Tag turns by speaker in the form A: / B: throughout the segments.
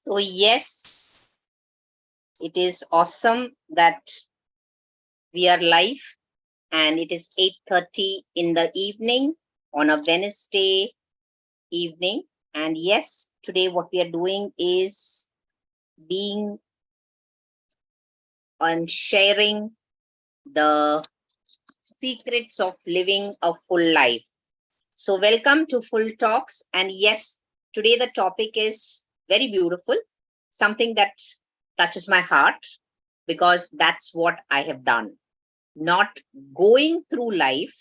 A: So yes, it is awesome that we are live and it is 8:30 in the evening on a Wednesday evening. And yes, today what we are doing is being on sharing the secrets of living a full life. So welcome to Full Talks. And yes, today the topic is very beautiful, something that touches my heart because that's what I have done. Not going through life,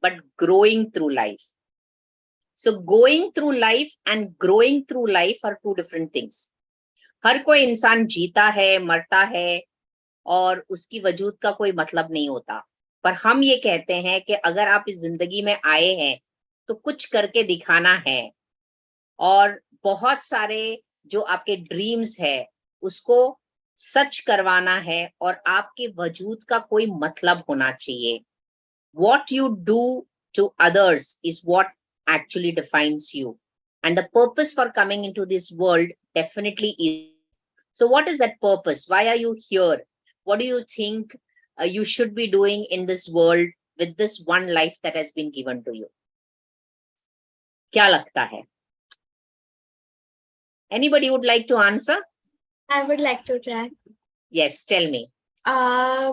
A: but growing through life. So going through life and growing through life are two different things. हर कोई इंसान जीता है, मरता है और उसकी वजूद का कोई मतलब नहीं होता। पर हम ये कहते हैं कि अगर आप इस जिंदगी में आए हैं तो कुछ करके दिखाना है और बहुत सारे जो आपके ड्रीम्स है उसको सच करवाना है और आपके वजूद का कोई मतलब होना चाहिए। What you do to others is what actually defines you. And the purpose for coming into this world definitely is. So, what is that purpose? Why are you here? What do you think you should be doing in this world with this one life that has been given to you? क्या लगता है? Anybody would like to answer?
B: I would like to try.
A: Yes, tell me.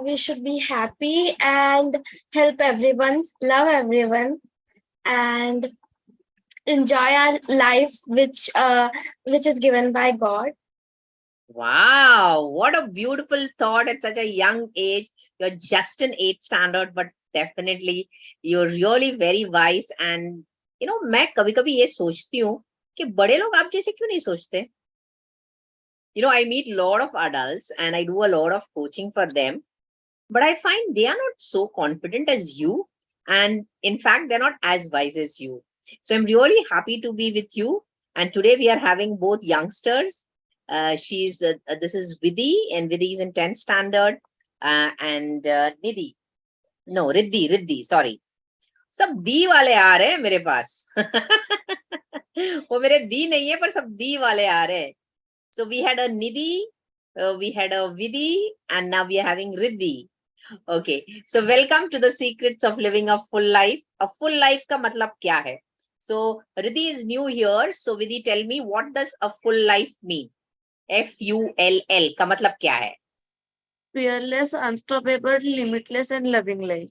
B: We should be happy and help everyone, love everyone, and enjoy our life, which is given by God.
A: Wow, what a beautiful thought at such a young age. You're just in 8th standard, but definitely you're really very wise. And मैं कभी कभी ये सोचती हूँ कि बड़े लोग आप जैसे क्यों नहीं सोचते? I meet a lot of adults and I do a lot of coaching for them, but I find they are not so confident as you. And in fact, they're not as wise as you. So I'm really happy to be with you. And today we are having both youngsters. This is Vidhi, and Vidhi is in 10th standard. And Nidhi, no, Riddhi, sorry. सब दी वाले आ रहे हैं मेरे पास वो मेरे दी नहीं है पर सब दी वाले आ रहे हैं. So we had a Nidhi, we had a Vidhi, and now we are having Riddhi. Okay, so welcome to the secrets of living a full life. A full life का मतलब क्या है? So Riddhi is new here. So Vidhi, tell me, what does a full life mean? FULL का मतलब क्या है?
C: Fearless, unstoppable, limitless, and loving life.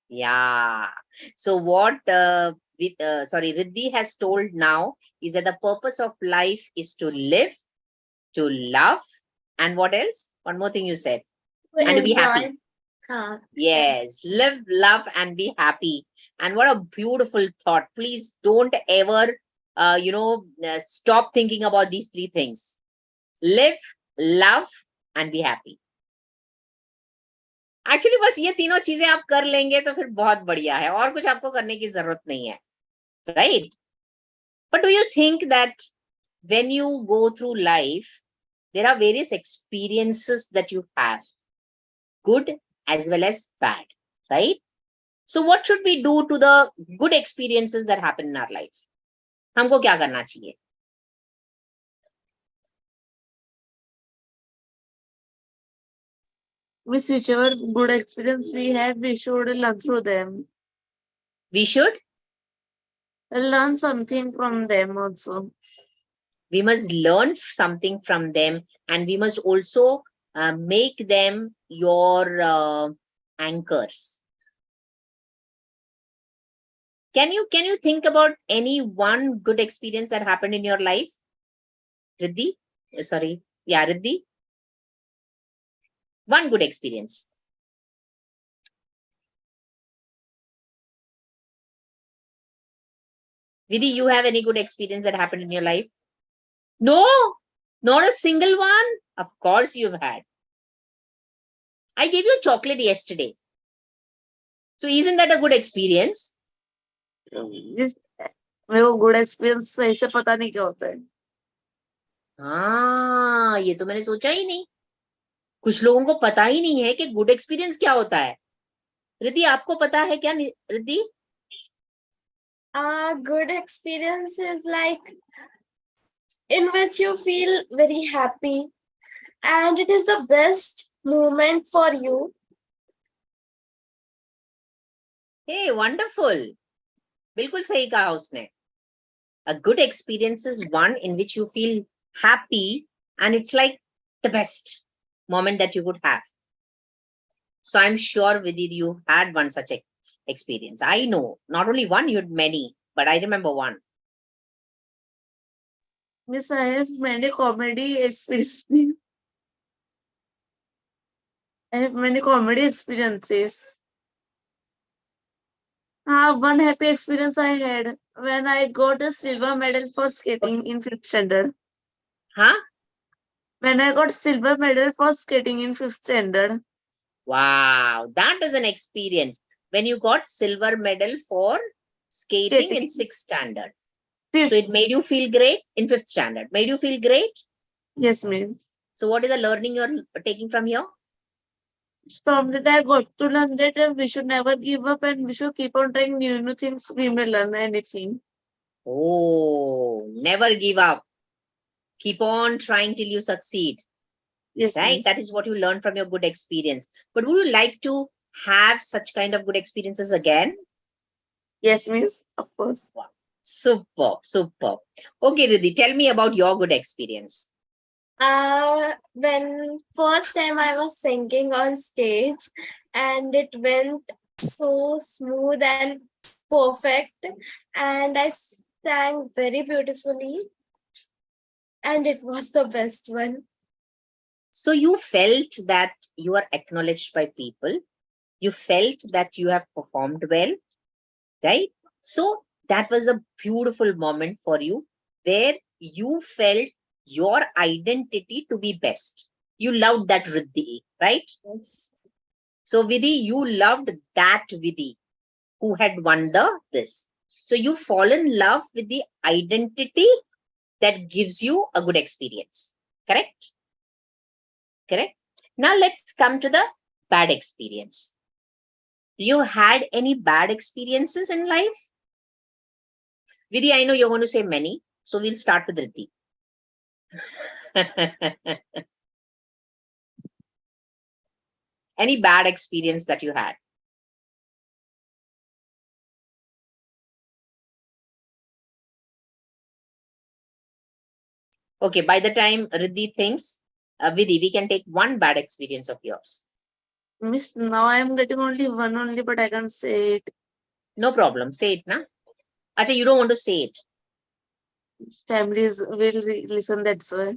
A: Yeah. So what Riddhi has told now is that the purpose of life is to live, to love, and what else? One more thing you said. And to be happy. Yes, live, love, and be happy. And what a beautiful thought. Please don't ever, stop thinking about these three things. Live, love, and be happy. Actually, बस ये तीनों चीजें आप कर लेंगे तो फिर बहुत बढ़िया है और कुछ आपको करने की जरूरत नहीं है. Right? But do you think that when you go through life, there are various experiences that you have, good as well as bad, right? So what should we do to the good experiences that happen in our life? हमको क्या करना चाहिए?
C: With whichever good experience we have, we should learn through them.
A: We should?
C: Learn something from them also.
A: We must learn something from them, and we must also make them your anchors. Can you think about any one good experience that happened in your life? Riddhi? Sorry. Yeah, Riddhi? One good experience. Vidhi, you have any good experience that happened in your life? No, not a single one. Of course you've had. I gave you a chocolate yesterday. So isn't that a good experience?
C: Yes, वो good experience सही से पता नहीं क्या होता है.
A: हाँ, ये तो मैंने सोचा ही नहीं. कुछ लोगों को पता ही नहीं है कि गुड एक्सपीरियंस क्या होता है. रिद्धि, आपको पता है क्या? Riddhi,
B: good experience is like in which you feel very happy, and it is the best moment for you.
A: Hey, wonderful. बिल्कुल सही कहा उसने. A good experience is one in which you feel happy and it's like the best moment that you could have. So I'm sure Vidhi, you had one such experience. I know not only one, you had many, but I remember one.
C: Miss, I have many comedy experiences. I have many comedy experiences. One happy experience I had when I got a silver medal for skating in 5th standard.
A: Huh?
C: When I got silver medal for skating in 5th standard.
A: Wow, that is an experience. When you got silver medal for skating in 6th standard. So
C: Fifth.
A: it made you feel great in 5th standard. Made you feel great?
C: Yes, ma'am.
A: So what is the learning you're taking from here?
C: From that I got to learn that we should never give up and we should keep on trying new things. We may learn anything.
A: Oh, never give up. Keep on trying till you succeed.
C: Yes,
A: Right?
C: miss.
A: That is what you learn from your good experience. But would you like to have such kind of good experiences again?
C: Yes, miss. Of course.
A: Superb, superb. Okay, Riddhi, tell me about your good experience.
B: When first time I was singing on stage, and it went so smooth and perfect, and I sang very beautifully, and it was the best one.
A: So you felt that you are acknowledged by people. You felt that you have performed well, right? So that was a beautiful moment for you where you felt your identity to be best. You loved that Riddhi, right?
B: Yes.
A: So Vidhi, you loved that Vidhi who had won this. So you fall in love with the identity that gives you a good experience. Correct? Correct. Now let's come to the bad experience. You had any bad experiences in life? Vidhi, I know you're going to say many, so we'll start with Riddhi. Any bad experience that you had? Okay, by the time Riddhi thinks, Vidhi, we can take one bad experience of yours.
C: Miss, now I am getting only one only, but I can't say it.
A: No problem. Say it, na? Acha, you don't want to say it.
C: Families will listen, that's why.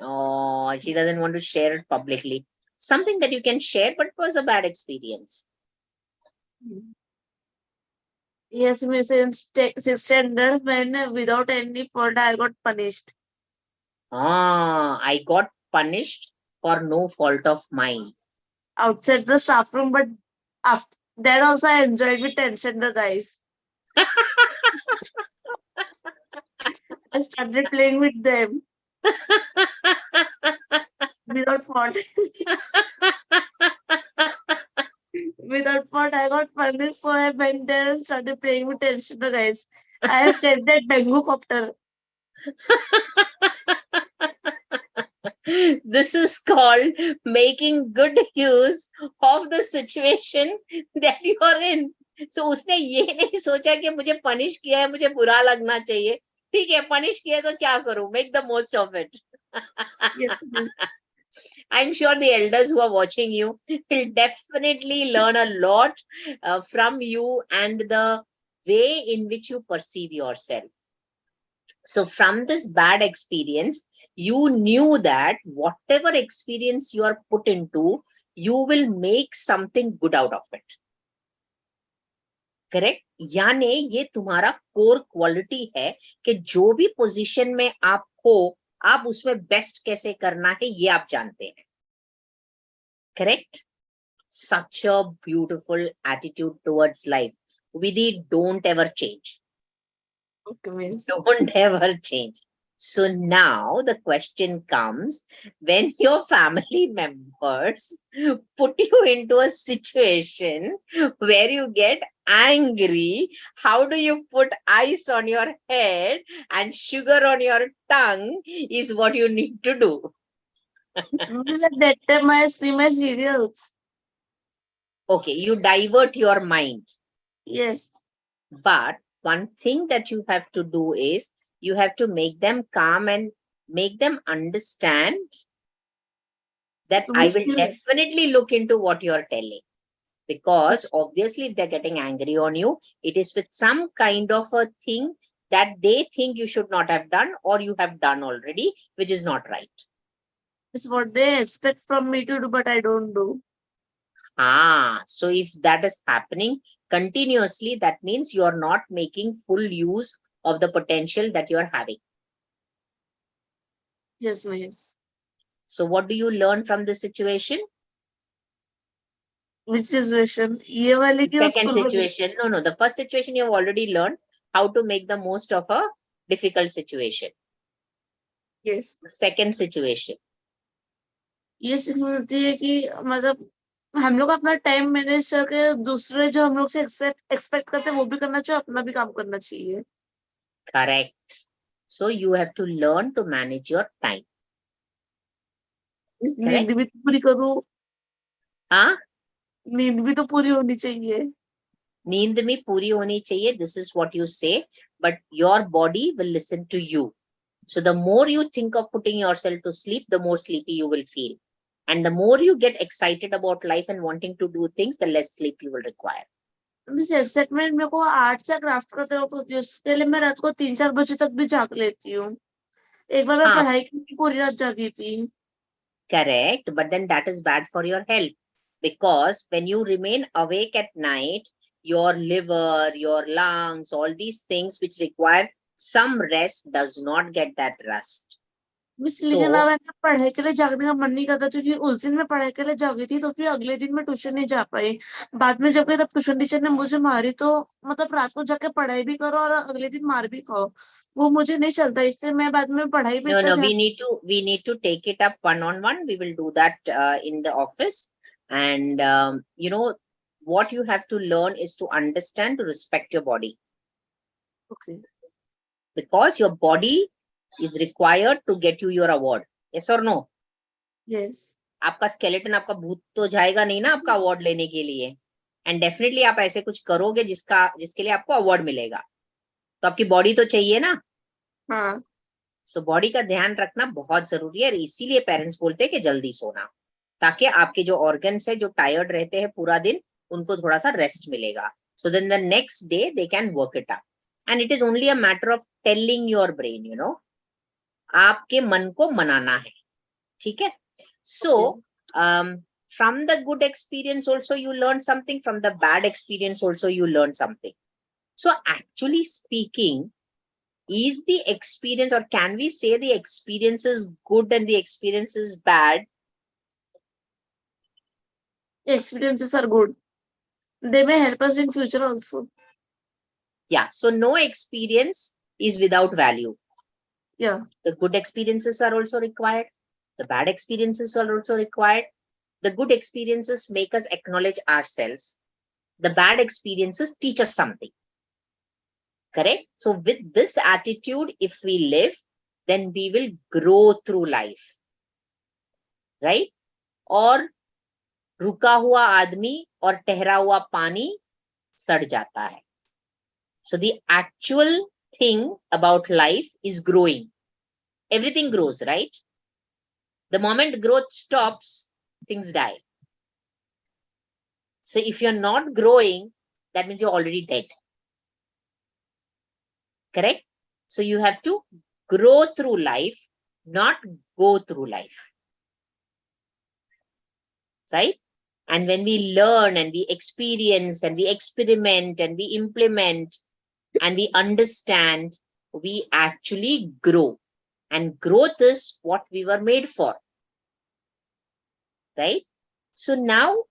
A: Oh, she doesn't want to share it publicly. Something that you can share, but was a bad experience.
C: Yes, miss, in 6th standard, when without any fault I got punished.
A: I got punished for no fault of mine.
C: Outside the staff room, but after that also I enjoyed with 10th standard guys. I started playing with them without fault. Without fault, I got punished, so I went there and started playing with 10th standard guys. I have kept that dengue copter.
A: This is called making good use of the situation that you are in. So उसने ये नहीं सोचा कि मुझे punish किया है, मुझे बुरा लगना चाहिए. ठीक है, punish किया है तो क्या करूं? Make the most of it.
C: Yes, miss.
A: I'm sure the elders who are watching you will definitely learn a lot from you and the way in which you perceive yourself. So from this bad experience, you knew that whatever experience you are put into, you will make something good out of it. Correct? यानी ये तुम्हारा core quality है कि जो भी position में आप हो, आप उसमें बेस्ट कैसे करना है ये आप जानते हैं. Correct? Such a beautiful attitude towards life. Vidhi, don't ever change.
C: Okay, miss.
A: Don't ever change. So now the question comes, when your family members put you into a situation where you get angry, how do you put ice on your head and sugar on your tongue is what you need to do.
C: Means at that time I see my serials.
A: Okay, you divert your mind.
C: Yes.
A: But one thing that you have to do is you have to make them calm and make them understand that
C: So
A: I
C: means
A: will definitely look into what you're telling. Because obviously, if they're getting angry on you, it is with some kind of a thing that they think you should not have done or you have done already, which is not right.
C: it's what they expect from me to do, but I don't do.
A: So if that is happening continuously, that means you're not making full use of the potential that you're having.
C: Yes, yes.
A: So what do you learn from this situation?
C: Which situation? ये वाली की
A: Second
C: school में
A: situation, no, the first situation you have already learned how to make the most of a difficult situation.
C: yes.
A: The second situation,
C: ये सीख मिलती है कि मतलब हम लोग अपना टाइम मैनेज करके दूसरे जो हम लोग से एक्सपेक्ट करते हैं वो भी करना चाहिए, अपना भी काम करना चाहिए.
A: correct. So you have to learn to manage your time.
C: नींद भी तो पूरी करूँ.
A: हाँ,
C: नींद भी तो पूरी होनी चाहिए.
A: नींद में पूरी होनी चाहिए. This is what you say, but your body will listen to you. So the more you think of putting yourself to sleep, the more sleepy you will feel. And the more you get excited about life and wanting to do things, the less sleep you will require.
C: Excitement मेरे को art से craft करते वक्त होती है, उसके लिए मैं रात को 3-4 बजे तक भी जाग लेती हूँ. एक बार मैं
A: हाँ.
C: पढ़ाई की पूरी रात जागी थी.
A: Correct, but then that is bad for your health, because when you remain awake at night, your liver, your lungs, all these things which require some rest does not get that rest.
C: Miss
A: So-
C: लेकिन अब ऐसा पढ़ाई के लिए जागने का मन नहीं करता, क्योंकि उस दिन मैं पढ़ाई के लिए जागी थी तो फिर अगले दिन मैं ट्यूशन नहीं जा पाई. बाद में जब गई तब ट्यूशन टीचर ने मुझे मारी, तो मतलब रात को जाके पढ़ाई भी करो और अगले दिन मार भी खाओ, वो मुझे नहीं चलता, इसलिए मैं बाद में पढ़ाई पे
A: No,
C: इतना ध्यान.
A: we need to take it up one-on-one. We will do that in the office. And what you have to learn is to understand, to respect your body,
C: Okay.
A: because your body is required to get you your award. Yes or no?
C: Yes.
A: आपका skeleton, आपका भूत तो जाएगा नहीं ना आपका award लेने के लिए. एंड डेफिनेटली आप ऐसे कुछ करोगे जिसके लिए आपको अवार्ड मिलेगा. तो आपकी बॉडी तो चाहिए ना.
C: हाँ.
A: सो बॉडी का ध्यान रखना बहुत जरूरी है. इसीलिए पेरेंट्स बोलते हैं कि जल्दी सोना, ताकि आपके जो ऑर्गन्स है जो टायर्ड रहते हैं पूरा दिन, उनको थोड़ा सा रेस्ट मिलेगा. So then the next day they can work it up. And it is only a matter of telling your brain, आपके मन को मनाना है. ठीक है. So, from the good experience also you learn something, from the bad experience also you learn something. So actually speaking, is the experience, or can we say the experience is good and the experience is bad?
C: Experiences are good. They may help us in future also.
A: Yeah. So no experience is without value.
C: Yeah.
A: The good experiences are also required. The bad experiences are also required. The good experiences make us acknowledge ourselves. The bad experiences teach us something. Correct? So with this attitude, if we live, then we will grow through life. Right? और रुका हुआ आदमी और ठहरा हुआ पानी सड़ जाता है. So the actual thing about life is growing. Everything grows, right? The moment growth stops, things die. So if you're not growing, that means you're already dead. Correct? So you have to grow through life, not go through life. Right? And when we learn and we experience and we experiment and we implement and we understand, we actually grow. And growth is what we were made for. Right? So now,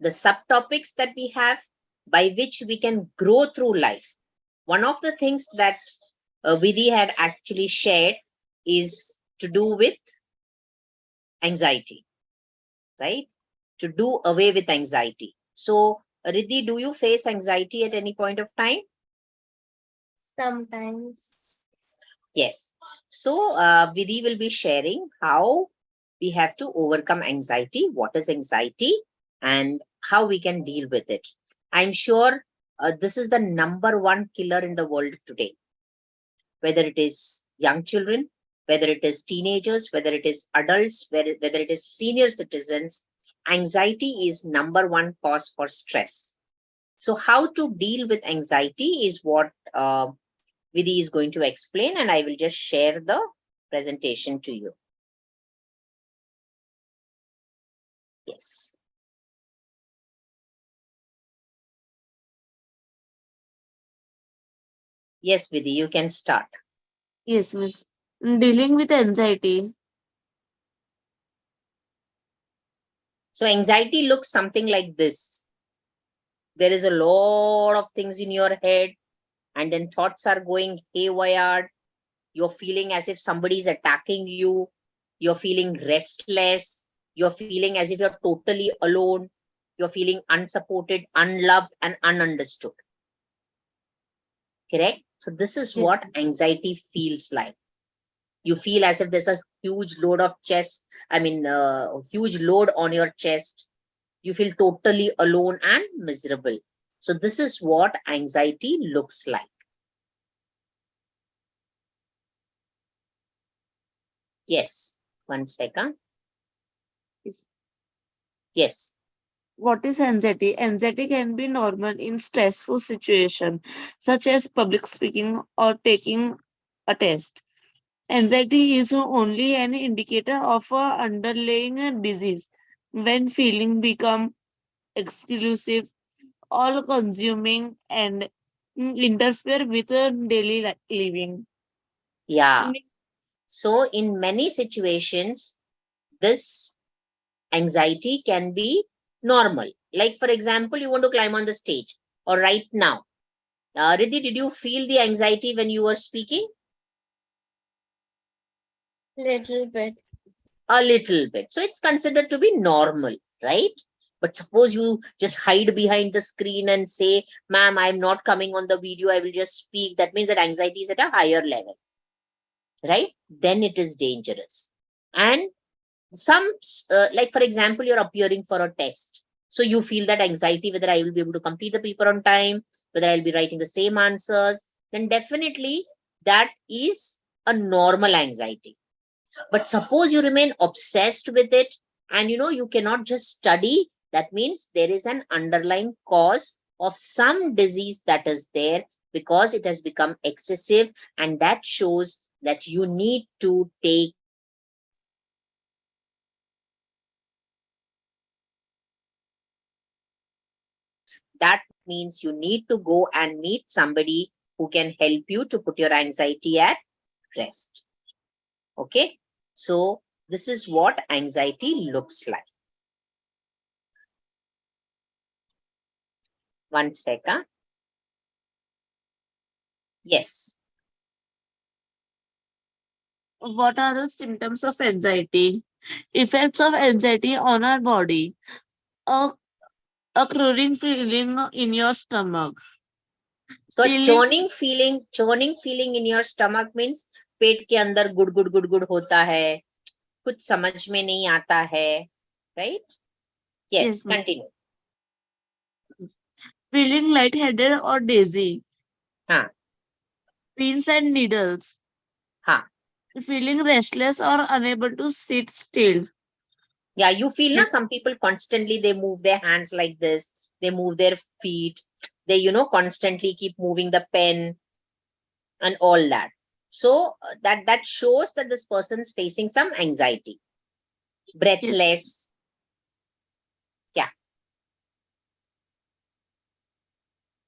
A: the subtopics that we have by which we can grow through life. One of the things that Vidhi had actually shared is to do with anxiety, right? To do away with anxiety. So, Riddhi, do you face anxiety at any point of time?
B: Sometimes.
A: Yes. So, Vidhi will be sharing how we have to overcome anxiety, what is anxiety, and how we can deal with it. I'm sure this is the number one killer in the world today, whether it is young children, whether it is teenagers, whether it is adults, whether it is senior citizens. Anxiety is number one cause for stress. So, how to deal with anxiety is what Vidhi is going to explain, and I will just share the presentation to you. Yes. Yes, Vidhi, you can start.
C: Yes, miss. Dealing with anxiety.
A: So, anxiety looks something like this. There is a lot of things in your head, and then thoughts are going haywire. You're feeling as if somebody is attacking you. You're feeling restless. You're feeling as if you're totally alone. You're feeling unsupported, unloved, and ununderstood. Correct? So, this is
C: Yes.
A: what anxiety feels like. You feel as if there's a huge load of chest, huge load on your chest. You feel totally alone and miserable. So, this is what anxiety looks like. Yes. 1 second.
C: Yes.
A: Yes.
C: What is anxiety? Anxiety can be normal in stressful situation, such as public speaking or taking a test. Anxiety is only an indicator of a underlying disease. When feeling become exclusive, all consuming and interfere with daily living.
A: Yeah. So, in many situations, this anxiety can be normal. Like, for example, you want to climb on the stage, or right now. Riddhi, did you feel the anxiety when you were speaking?
B: Little bit.
A: A little bit. So, it's considered to be normal, right? But suppose you just hide behind the screen and say, ma'am, I'm not coming on the video, I will just speak. That means that anxiety is at a higher level, right? Then it is dangerous. And like for example, you're appearing for a test, so you feel that anxiety whether I will be able to complete the paper on time, whether I'll be writing the same answers, then definitely that is a normal anxiety. But suppose you remain obsessed with it, and you cannot just study, that means there is an underlying cause of some disease that is there, because it has become excessive, and that shows that you need to take. That means you need to go and meet somebody who can help you to put your anxiety at rest. Okay. So this is what anxiety looks like. 1 second. Yes.
C: What are the symptoms of anxiety? Effects of anxiety on our body. A, a crawling feeling in your stomach.
A: So
C: Feeling
A: churning feeling in your stomach means पेट के अंदर गुड़ गुड़ गुड़ गुड़ होता है, कुछ समझ में नहीं आता है, right? Yes,
C: yes, ma'am.
A: continue.
C: Feeling lightheaded or dizzy.
A: हाँ.
C: Pins and needles.
A: हाँ.
C: Feeling restless or unable to sit still.
A: Yeah, you feel na, some people constantly they move their hands like this, they move their feet, they constantly keep moving the pen and all that. So that shows that this person's facing some anxiety. Breathless. Yeah.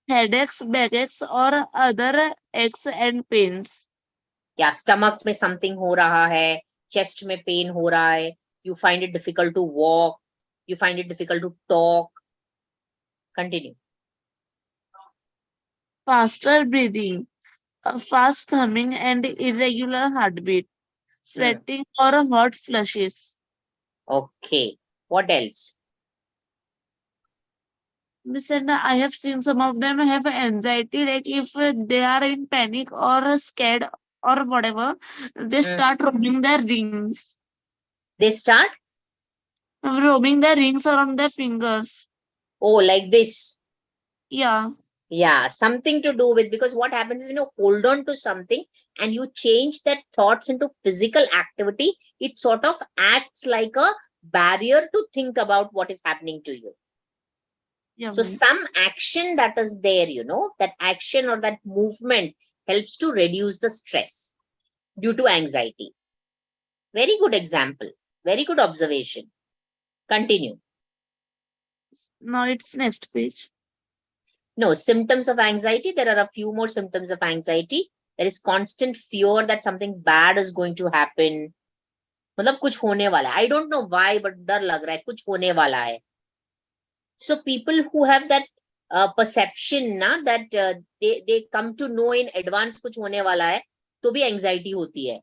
C: Headaches, backaches or other aches and pains.
A: Yeah, stomach में something हो रहा है, chest में pain हो रहा है, you find it difficult to walk, you find it difficult to talk. Continue.
C: Faster breathing. A fast humming and irregular heartbeat, sweating or hot flushes.
A: Okay. What else?
C: Miss, and I have seen some of them have anxiety, like if they are in panic or scared or whatever, they
A: Mm.
C: start
A: They start,
C: roaming their rings around their fingers.
A: oh, like this.
C: Yeah,
A: Yeah, something to do with, because what happens is when you hold on to something and you change that thoughts into physical activity, it sort of acts like a barrier to think about what is happening to you.
C: yeah,
A: So
C: miss.
A: some action that is there, that action or that movement helps to reduce the stress due to anxiety. Very good example. Very good observation. Continue.
C: Now it's next page.
A: No, symptoms of anxiety. There are a few more symptoms of anxiety. There is constant fear that something bad is going to happen. मतलब कुछ होने वाला है. I don't know why, but डर लग रहा है कुछ होने वाला है. So people who have that perception ना that they come to know in advance कुछ होने वाला है, तो भी anxiety होती है.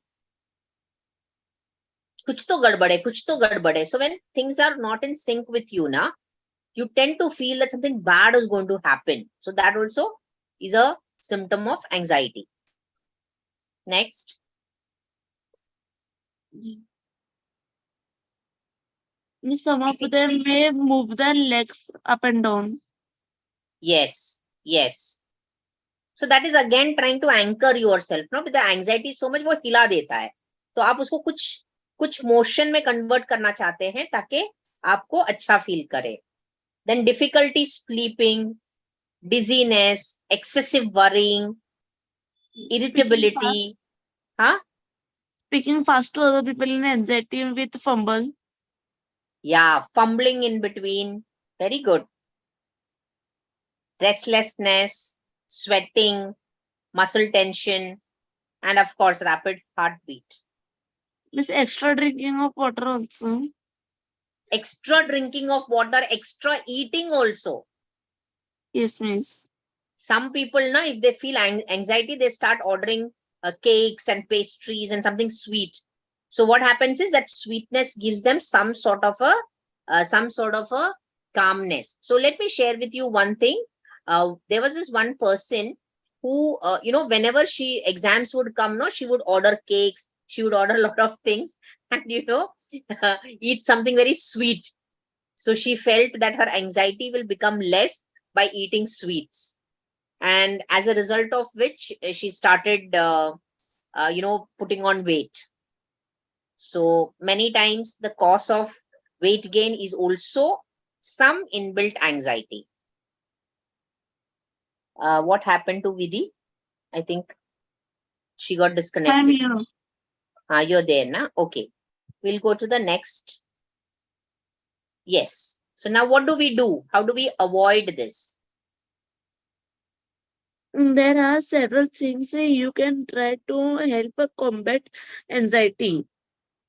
A: कुछ तो गड़बड़ है, कुछ तो गड़बड़ है. So when things are not in sync with you ना, you tend to feel that something bad is going to happen. So that also is a symptom of anxiety. Next.
C: Miss, some of them may move their legs up and down.
A: Yes, yes. So that is again trying to anchor yourself. No, but the anxiety is so much, वो हिला देता है. तो आप उसको कुछ motion में convert करना चाहते हैं ताकि आपको अच्छा फील करे. Then difficulty sleeping, dizziness, excessive worrying, irritability. Huh?
C: Speaking fast to other people in anxiety with fumble.
A: Yeah, fumbling in between. Very good. Restlessness, sweating, muscle tension, and of course, rapid heartbeat.
C: Miss, extra drinking of water also.
A: Extra drinking of water, extra eating also.
C: Yes, miss.
A: Some people, na, if they feel anxiety, they start ordering cakes and pastries and something sweet. So what happens is that sweetness gives them some sort of a calmness. So let me share with you one thing. There was this one person who, whenever exams would come, no, she would order cakes, she would order a lot of things, and eat something very sweet. So she felt that her anxiety will become less by eating sweets, and as a result of which she started putting on weight. So many times the cause of weight gain is also some inbuilt anxiety. What happened to Vidhi? I think she got
C: I'm
A: disconnected.
C: here.
A: You're there now. Okay, we'll go to the next. Yes. So now what do we do? How do we avoid this?
C: There are several things you can try to help combat anxiety,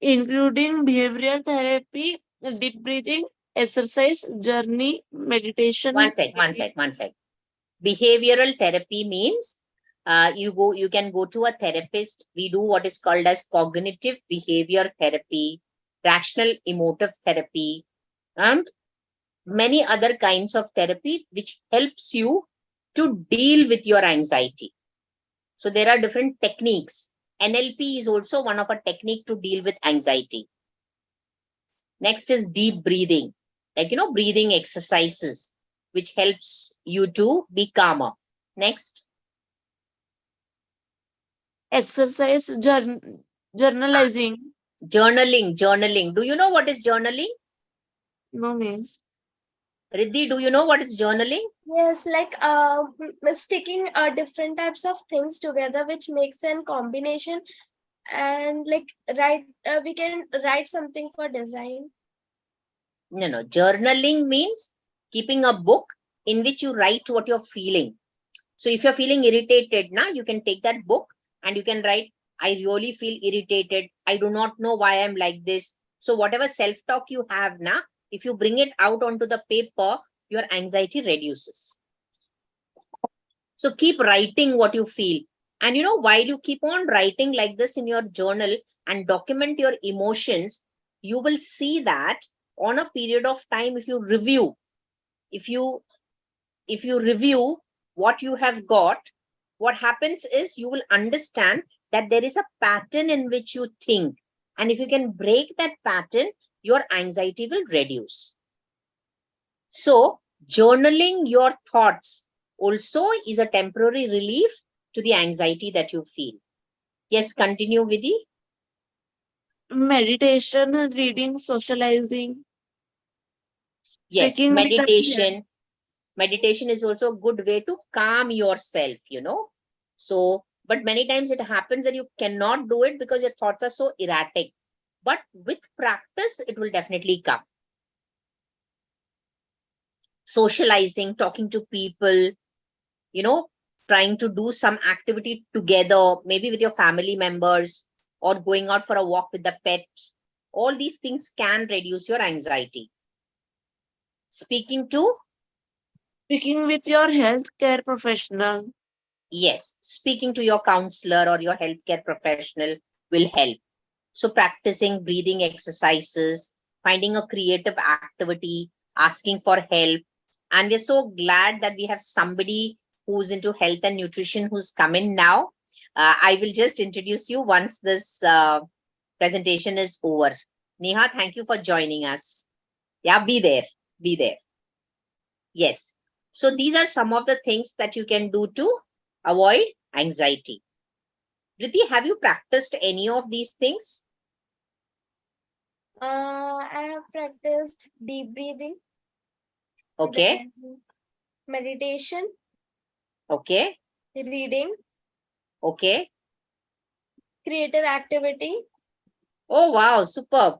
C: including behavioral therapy, deep breathing, exercise, journey, meditation.
A: One sec. Behavioral therapy means you can go to a therapist. We do what is called as cognitive behavior therapy, rational emotive therapy, and many other kinds of therapy which helps you to deal with your anxiety. So there are different techniques. NLP is also one of a technique to deal with anxiety. Next is deep breathing, like breathing exercises which helps you to be calmer. Next.
C: Exercise, journalizing.
A: Journaling. Do you know what is journaling?
C: No means.
A: Riddhi, do you know what is journaling?
B: Yes, like sticking different types of things together, which makes a combination, and like we can write something for design.
A: No. Journaling means keeping a book in which you write what you're feeling. So if you're feeling irritated, now you can take that book and you can write, I really feel irritated. I do not know why I'm like this. So whatever self-talk you have now, if you bring it out onto the paper, your anxiety reduces. So keep writing what you feel. And while you keep on writing like this in your journal and document your emotions, you will see that on a period of time, if you review what you have got, what happens is you will understand that there is a pattern in which you think. And if you can break that pattern, your anxiety will reduce. So journaling your thoughts also is a temporary relief to the anxiety that you feel. Yes, continue, Vidhi.
C: Meditation, reading, socializing.
A: Yes,
C: Speaking with the
A: meditation is also a good way to calm yourself. So, but many times it happens that you cannot do it because your thoughts are so erratic. But with practice, it will definitely come. Socializing, talking to people, trying to do some activity together, maybe with your family members, or going out for a walk with the pet. All these things can reduce your anxiety. Speaking with
C: your healthcare professional.
A: Yes, speaking to your counselor or your healthcare professional will help. So practicing breathing exercises, finding a creative activity, asking for help. And we're so glad that we have somebody who's into health and nutrition who's come in now. I will just introduce you once this presentation is over. Neha, thank you for joining us. Yeah, be there. Yes. So these are some of the things that you can do to avoid anxiety. Riddhi, have you practiced any of these things?
B: I have practiced deep breathing.
A: Okay.
B: Meditation.
A: Okay.
B: Reading.
A: Okay.
B: Creative activity.
A: Oh, wow. Superb.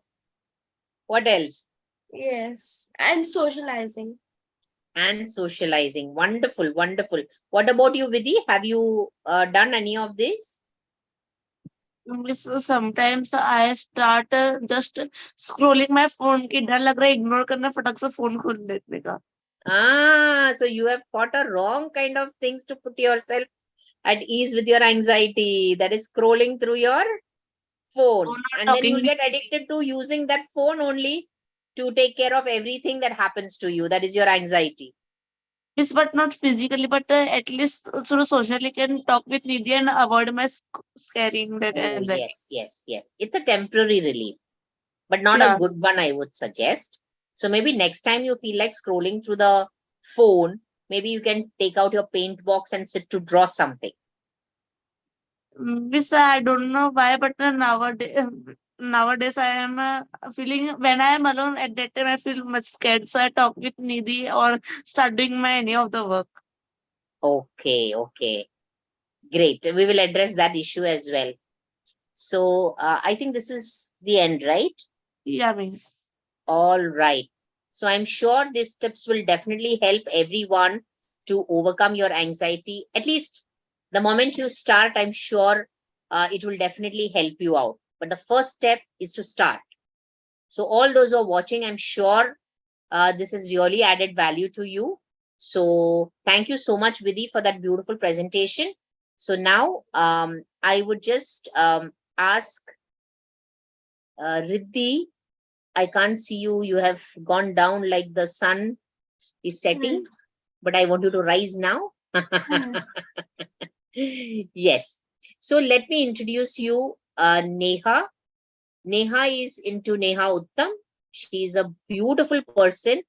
A: What else?
B: Yes. And socializing.
A: Wonderful. What about you, Vidhi? Have you done any of this?
C: So sometimes I start just scrolling my phone कि डर लग रहा है ignore करना फटक से phone खोल लेने का.
A: So you have got a wrong kind of things to put yourself at ease with your anxiety. That is scrolling through your phone. And then you'll get addicted to using that phone only to take care of everything that happens to you. That is your anxiety.
C: Yes, but not physically, but at least through socially can talk with Nidhi and avoid my scaring that anxiety.
A: Yes. It's a temporary relief, but not a good one, I would suggest. So maybe next time you feel like scrolling through the phone, maybe you can take out your paint box and sit to draw something.
C: Miss, I don't know why, but nowadays I am feeling when I am alone at that time I feel much scared. So I talk with Nidhi or start doing any of the work.
A: Okay. Great. We will address that issue as well. So I think this is the end, right?
C: Yeah, Miss.
A: All right. So I'm sure these tips will definitely help everyone to overcome your anxiety. At least the moment you start, I'm sure it will definitely help you out. But the first step is to start. So all those who are watching, I'm sure this has really added value to you. So thank you so much, Vidhi, for that beautiful presentation. So now I would just ask Riddhi. I can't see you. You have gone down like the sun is setting, but I want you to rise now. Yes. So let me introduce you Neha. Neha is into Neha Uttam. She is a beautiful person.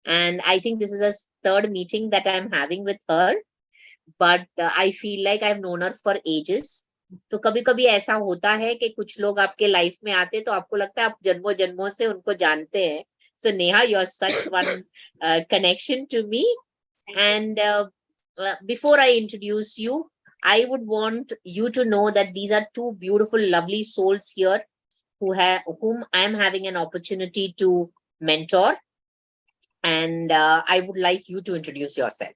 A: And I think this is a third meeting that I'm having with her. But I feel like I've known her for ages. तो कभी कभी ऐसा होता है कि कुछ लोग आपके लाइफ में आते तो आपको लगता है आप जन्मों जन्मों से उनको जानते हैं. So Neha, you're such one connection to me. And before I introduce you, I would want you to know that these are two beautiful, lovely souls here whom I am having an opportunity to mentor. And I would like you to introduce yourself.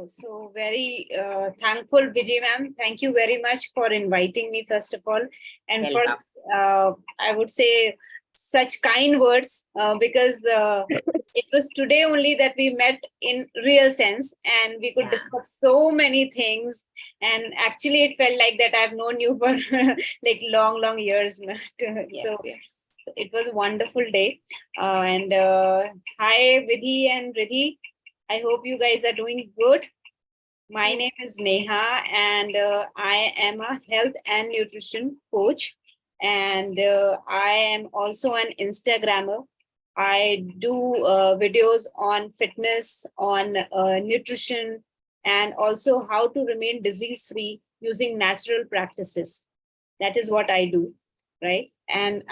D: So very thankful, Vijay ma'am. Thank you very much for inviting me, first of all. And
A: Welcome.
D: first, I would say such kind words because it was today only that we met in real sense, and we could
A: Yeah.
D: discuss so many things. And actually, it felt like that I've known you for like long years now.
A: Yes,
D: So
A: yes.
D: it was a wonderful day. And hi, Vidhi and Riddhi. I hope you guys are doing good. My name is Neha, and I am a health and nutrition coach. And I am also an Instagrammer. I do videos on fitness, on nutrition, and also how to remain disease free using natural practices. That is what I do, right? And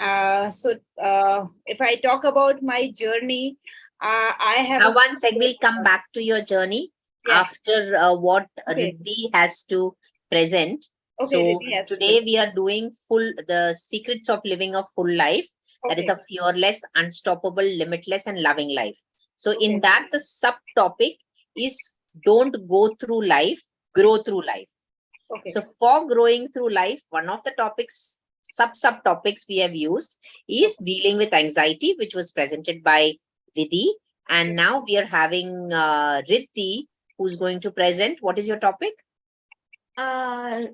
D: if I talk about my journey, I have
A: Now, one sec, we'll come back to your journey
D: Yeah.
A: after what
D: Okay.
A: Riddhi has to present.
D: Okay,
A: So
D: Riddhi has to
A: today we are doing the secrets of living a full life. That is
D: Okay.
A: a fearless, unstoppable, limitless, and loving life. So in
D: Okay.
A: that, the subtopic is don't go through life, grow through life.
D: Okay.
A: So for growing through life, one of the topics, subtopics we have used is dealing with anxiety, which was presented by Vidhi. And now we are having Riddhi, who's going to present. What is your topic? Even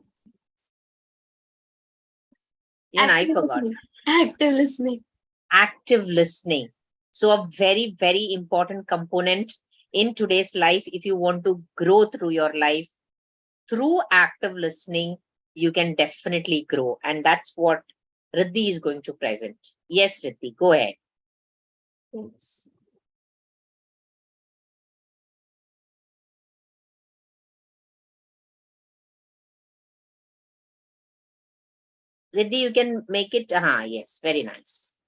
A: I
B: Active
A: forgot.
B: listening. Active listening.
A: Active listening. So a very, very important component in today's life. If you want to grow through your life, through active listening, you can definitely grow. And that's what Riddhi is going to present. Yes, Riddhi, go ahead.
B: Yes.
A: Riddhi, you can make it. Yes, very nice.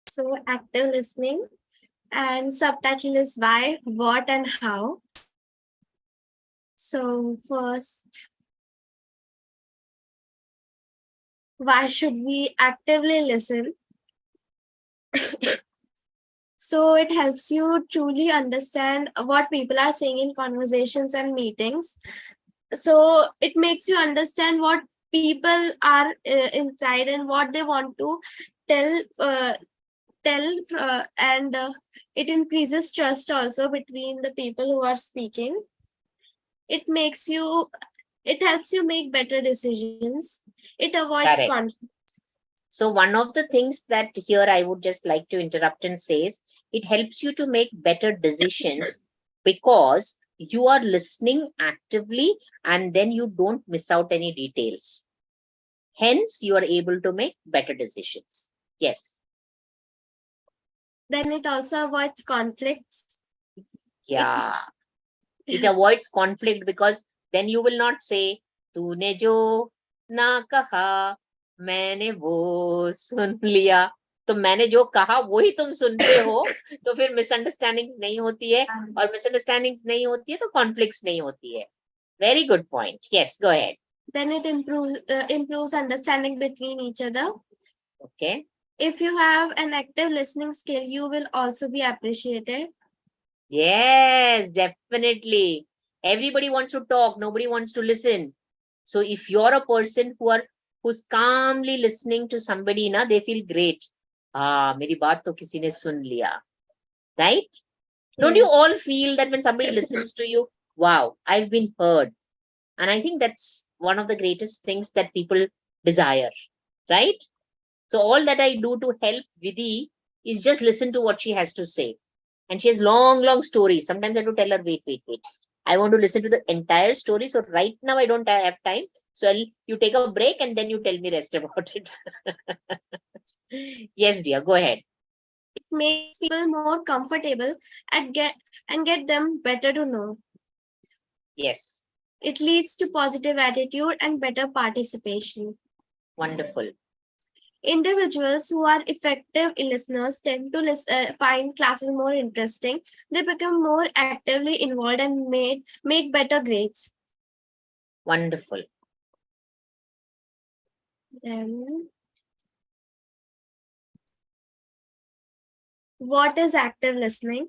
B: So active listening, and subtitle is why, what, and how. So first, why should we actively listen? So it helps you truly understand what people are saying in conversations and meetings. So it makes you understand what people are inside and what they want to tell and it increases trust also between the people who are speaking. It helps you make better decisions. It avoids
A: Correct.
B: conflict.
A: So one of the things that here I would just like to interrupt and say is it helps you to make better decisions because you are listening actively and then you don't miss out any details. Hence, you are able to make better decisions. Yes.
B: Then it also avoids conflicts.
A: Yeah. It avoids conflict because then you will not say, तूने जो ना कहा, मैंने वो सुन लिया. तो मैंने जो कहा वही तुम सुनते हो, तो फिर मिसअंडरस्टैंडिंग्स नहीं होती है और मिसअंडरस्टैंडिंग्स नहीं होती है तो कॉन्फ्लिक्ट्स नहीं होती है. Very good point. Yes, go ahead.
B: Then it improves understanding between each other.
A: Okay.
B: If you have an active listening skill, you will also be appreciated.
A: Yes, definitely. Everybody wants to talk, nobody wants to listen. So if you're a person who's calmly listening to somebody, na, they feel great. Meri baat to kisi ne sun liya. Right? Don't you
B: Yes.
A: all feel that when somebody listens to you, wow, I've been heard. And I think that's one of the greatest things that people desire. Right? So all that I do to help Vidhi is just listen to what she has to say. And she has long stories. Sometimes I have to tell her, wait. I want to listen to the entire story. So right now I don't have time. So you take a break and then you tell me rest about it. Yes, dear, go ahead.
B: It makes people more comfortable and get them better to know.
A: Yes.
B: It leads to positive attitude and better participation.
A: Wonderful.
B: Individuals who are effective listeners tend to find classes more interesting. They become more actively involved and make better grades.
A: Wonderful.
B: Then, what is active listening?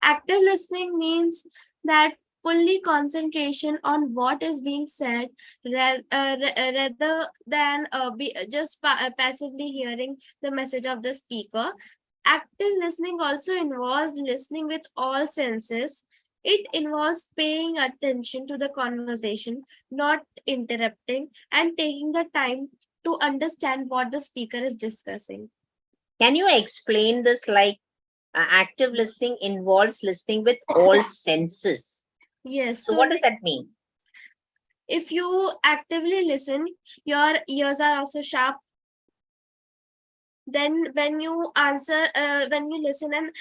B: Active listening means that fully concentration on what is being said rather than passively hearing the message of the speaker. Active listening also involves listening with all senses. It involves paying attention to the conversation, not interrupting, and taking the time to understand what the speaker is discussing.
A: Can you explain this? Like active listening involves listening with all senses.
B: Yes.
A: So what does that mean?
B: If you actively listen, your ears are also sharp. Then when you answer, when you listen and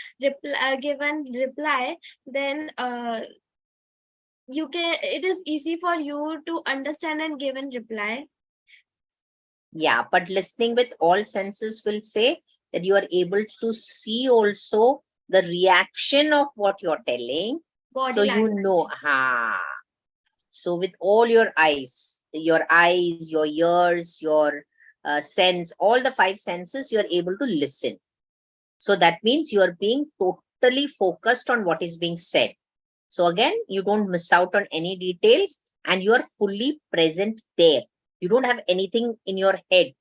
B: give and reply, then it is easy for you to understand and give and reply.
A: Yeah, but listening with all senses will say that you are able to see also the reaction of what you're telling.
B: Body
A: So you
B: language.
A: know, so with all your eyes, your ears, your sense, all the 5 senses, you're able to listen. So that means you're being totally focused on what is being said. So again, you don't miss out on any details and you're fully present there. You don't have anything in your head.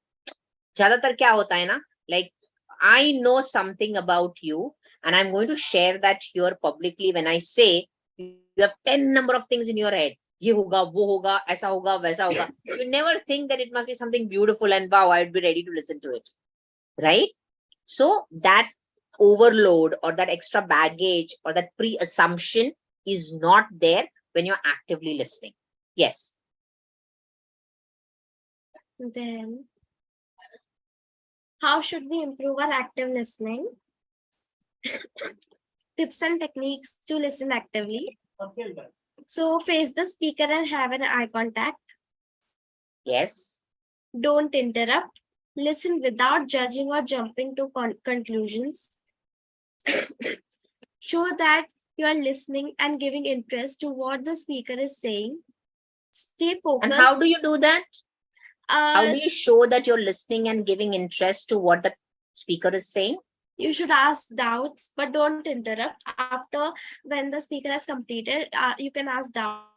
A: Zyadatar kya hota hai na? Like, I know something about you and I'm going to share that here publicly when I say you have 10 number of things in your head. Ye hoga, wo hoga, aisa hoga, vaisa hoga. You never think that it must be something beautiful and wow, I would be ready to listen to it. Right? So that overload or that extra baggage or that pre-assumption is not there when you're actively listening. Yes.
B: Then, how should we improve our active listening? Tips and techniques to listen actively. So face the speaker and have an eye contact.
A: Yes.
B: Don't interrupt. Listen without judging or jumping to conclusions. Show that you are listening and giving interest to what the speaker is saying. Stay focused.
A: And how do you do that? How do you show that you're listening and giving interest to what the speaker is saying?
B: You should ask doubts, but don't interrupt. After, when the speaker has completed, you can ask doubts.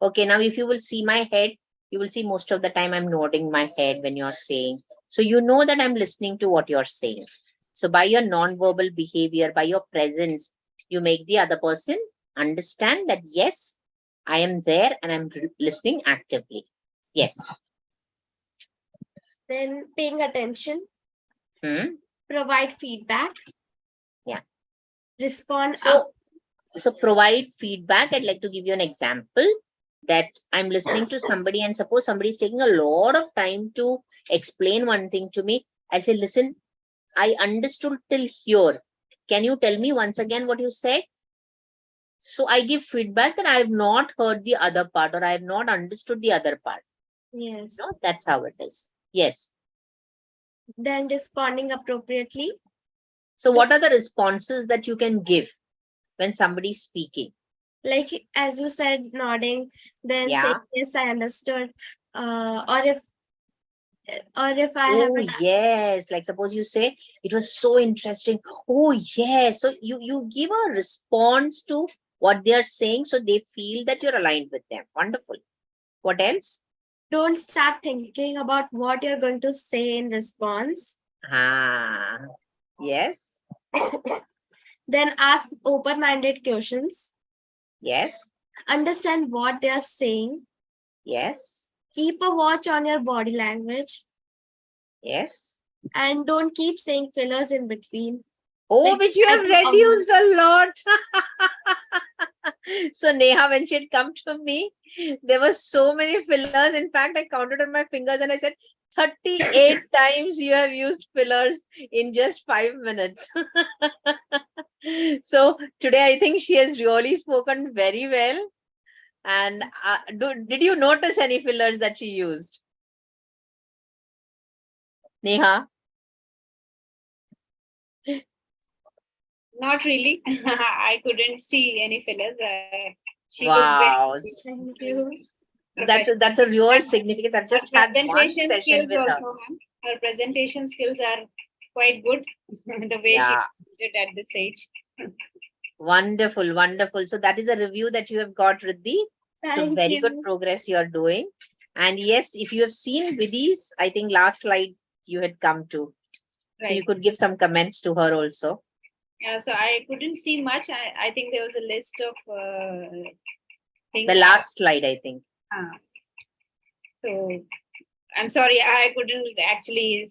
A: Okay, now if you will see my head, you will see most of the time I'm nodding my head when you're saying. So you know that I'm listening to what you're saying. So by your non-verbal behavior, by your presence, you make the other person understand that yes, I am there and I'm listening actively. Yes.
B: Then paying attention.
A: Provide
B: feedback.
A: Yeah.
B: Respond.
A: So provide feedback. I'd like to give you an example that I'm listening to somebody and suppose somebody is taking a lot of time to explain one thing to me. I'll say, listen, I understood till here. Can you tell me once again what you said? So I give feedback that I have not heard the other part or I have not understood the other part.
B: Yes.
A: No, that's how it is. Yes.
B: Then responding appropriately.
A: So what are the responses that you can give when somebody is speaking?
B: Like, as you said, nodding, then saying, yes, I understood. Or if I have
A: yes, like suppose you say it was so interesting. Oh yes. So you give a response to what they are saying so they feel that you're aligned with them. Wonderful. What else?
B: Don't start thinking about what you're going to say in response.
A: Yes.
B: Then ask open-minded questions.
A: Yes.
B: Understand what they are saying.
A: Yes.
B: Keep a watch on your body language.
A: Yes.
B: And don't keep saying fillers in between.
A: Oh, which you have reduced a lot. So Neha, when she had come to me, there were so many fillers. In fact, I counted on my fingers and I said, 38 times you have used fillers in just 5 minutes. So today I think she has really spoken very well. And did you notice any fillers that she used? Neha?
D: Not really. I couldn't see any fillers.
A: Wow.
B: Thank you.
A: That's a real significance. I've just had one session with her.
D: Her presentation skills are quite good. The way she did at this age.
A: Wonderful, wonderful. So that is a review that you have got, Riddhi. So
B: Thank
A: very good
B: you.
A: progress you are doing. And yes, if you have seen Vidhi's, I think last slide you had come to. So you
D: Right.
A: could give some comments to her also.
D: Yeah, so I couldn't see much. I think there was a list of things.
A: The last slide, I think.
D: So I'm sorry, I couldn't actually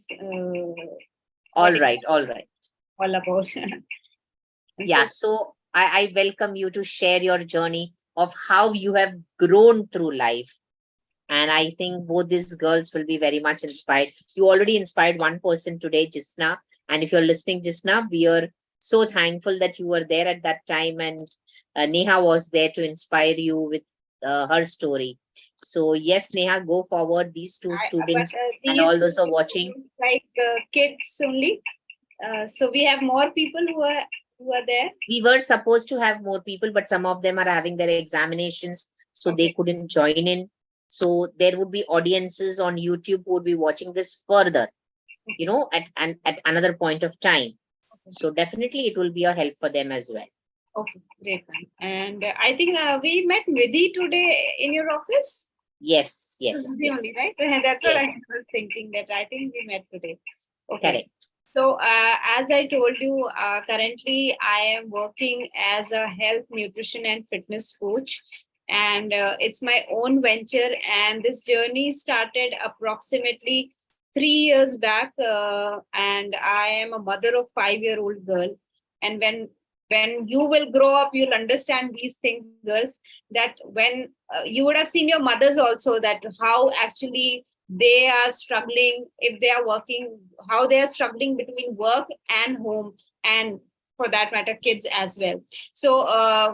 A: All
D: what
A: right, all right.
D: all about. And
A: Yeah,
D: so,
A: so I welcome you to share your journey of how you have grown through life. And I think both these girls will be very much inspired. You already inspired one person today, Jisna. And if you're listening, Jisna, we are so thankful that you were there at that time, and Neha was there to inspire you with her story. So yes, Neha, go forward. These two students and
D: these
A: all those are watching.
D: like kids only. So we have more people who are there.
A: We were supposed to have more people, but some of them are having their examinations, so they
D: Okay.
A: couldn't join in. So there would be audiences on YouTube who would be watching this further, at another point of time. So definitely it will be a help for them as well.
D: Okay, great, ma'am. And I think we met Vidhi today in your office.
A: Yes, yes,
D: Vidhi
A: yes.
D: only, right? That's what
A: Yes.
D: I was thinking, that I think we met today. Okay.
A: Correct.
D: So, as I told you, currently I am working as a health, nutrition, and fitness coach. And it's my own venture. And this journey started approximately 3 years back. And I am a mother of 5-year-old girl. And when you will grow up, you'll understand these things, girls, that when you would have seen your mothers also, that how actually they are struggling if they are working, how they are struggling between work and home, and for that matter kids as well. So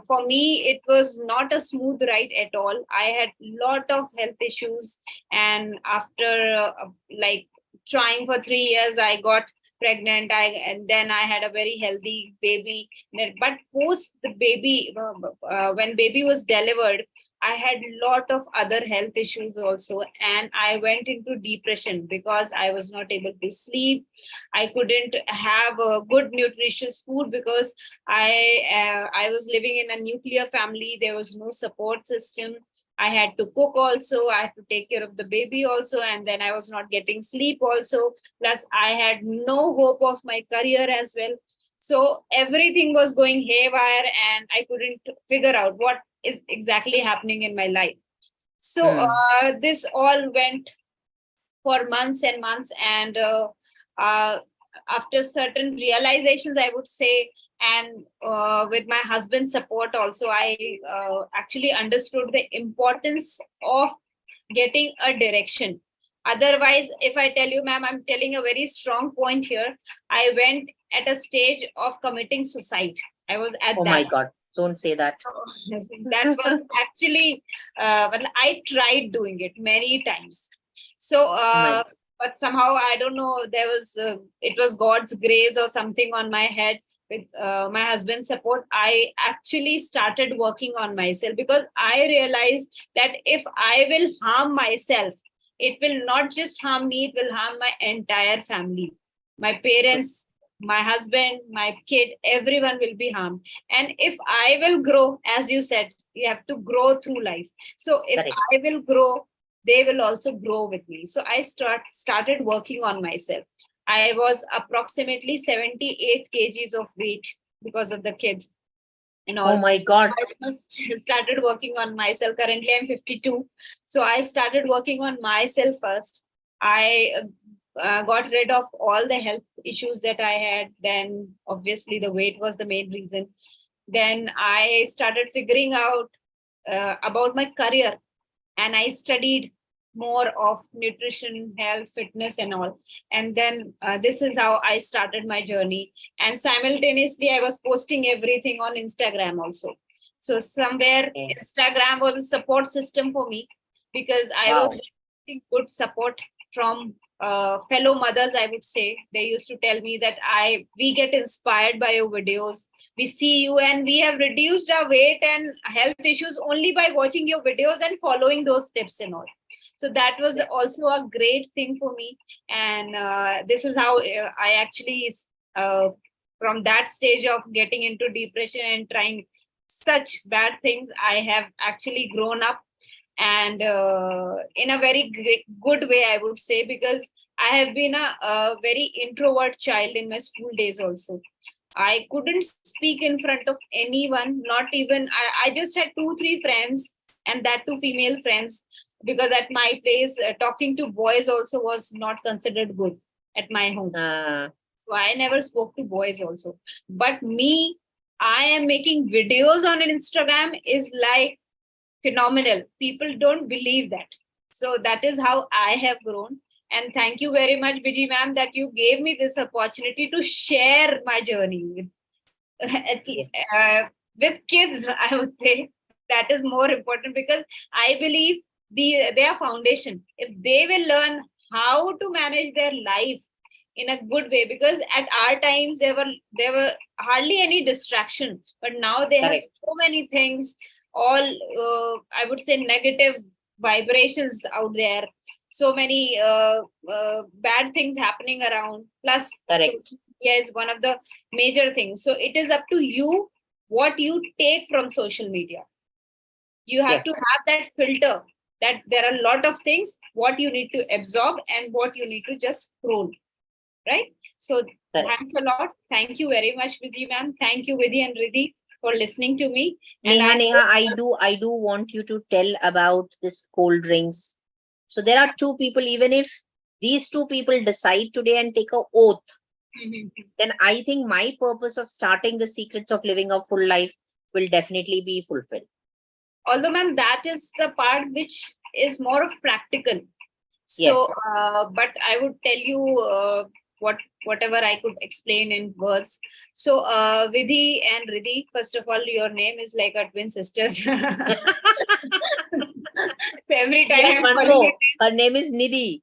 D: for me it was not a smooth ride at all. I had lot of health issues, and after like trying for 3 years I got pregnant. And then I had a very healthy baby. But post the baby, when baby was delivered, I had lot of other health issues also, and I went into depression because I was not able to sleep. I couldn't have a good nutritious food because I was living in a nuclear family. There was no support system. I had to cook also. I had to take care of the baby also, and then I was not getting sleep also. Plus, I had no hope of my career as well. So everything was going haywire, and I couldn't figure out what is exactly happening in my life. So this all went for months and months, and uh, after certain realizations, I would say, and with my husband's support also, I actually understood the importance of getting a direction. Otherwise, if I tell you, ma'am, I'm telling a very strong point here. I went at a stage of committing suicide. I was at
A: Oh
D: that.
A: my God, don't say that.
D: That was actually, well, I tried doing it many times. So,
A: My-
D: but somehow I don't know. There was it was God's grace or something on my head. With my husband's support, I actually started working on myself, because I realized that if I will harm myself, it will not just harm me; it will harm my entire family, my parents, my husband, my kid. Everyone will be harmed. And if I will grow, as you said, you have to grow through life. So if
A: Correct.
D: I will grow, they will also grow with me. So I started working on myself. I was approximately 78 kgs of weight because of the kids and all.
A: Oh my God.
D: I first started working on myself. Currently, I'm 52. So I started working on myself first. I got rid of all the health issues that I had. Then, obviously, the weight was the main reason. Then I started figuring out about my career, and I studied more of nutrition, health, fitness, and all. And then this is how I started my journey. And simultaneously, I was posting everything on Instagram also. So somewhere
A: Okay.
D: Instagram was a support system for me, because I was
A: Wow.
D: getting good support from fellow mothers. I would say they used to tell me that we get inspired by your videos. We see you, and we have reduced our weight and health issues only by watching your videos and following those tips and all. So that was also a great thing for me. And this is how I actually from that stage of getting into depression and trying such bad things, I have actually grown up, and in a very good way, I would say, because I have been a very introvert child in my school days also. I couldn't speak in front of anyone, not even, I just had 2-3 friends, and that too female friends, because at my place, talking to boys also was not considered good at my home. So I never spoke to boys also. But me, I am making videos on Instagram is like phenomenal. People don't believe that. So that is how I have grown. And thank you very much, Viji ma'am, that you gave me this opportunity to share my journey with kids, I would say. That is more important, because I believe their foundation, if they will learn how to manage their life in a good way, because at our times there were hardly any distraction, but now they have
A: Correct.
D: so many things, all I would say negative vibrations out there, so many bad things happening around, plus
A: Correct.
D: social media is one of the major things. So it is up to you what you take from social media. You have to
A: Yes.
D: have that filter, that there are a lot of things what you need to absorb and what you need to just scroll, right? So
A: Correct.
D: thanks a lot. Thank you very much, Vidhi ma'am. Thank you, Vidhi and Riddhi, for listening to me. And
A: Neha, I do want you to tell about this cold drinks. So there are two people, even if these two people decide today and take a oath, then I think my purpose of starting the secrets of living a full life will definitely be fulfilled.
D: although ma'am, that is the part which is more of practical. So,
A: Yes.
D: but I would tell you whatever I could explain in words. So, Vidhi and Riddhi, first of all, your name is like a twin sisters. So every time
A: Yes,
D: I'm
A: one
D: calling
A: more. Her name is Nidhi.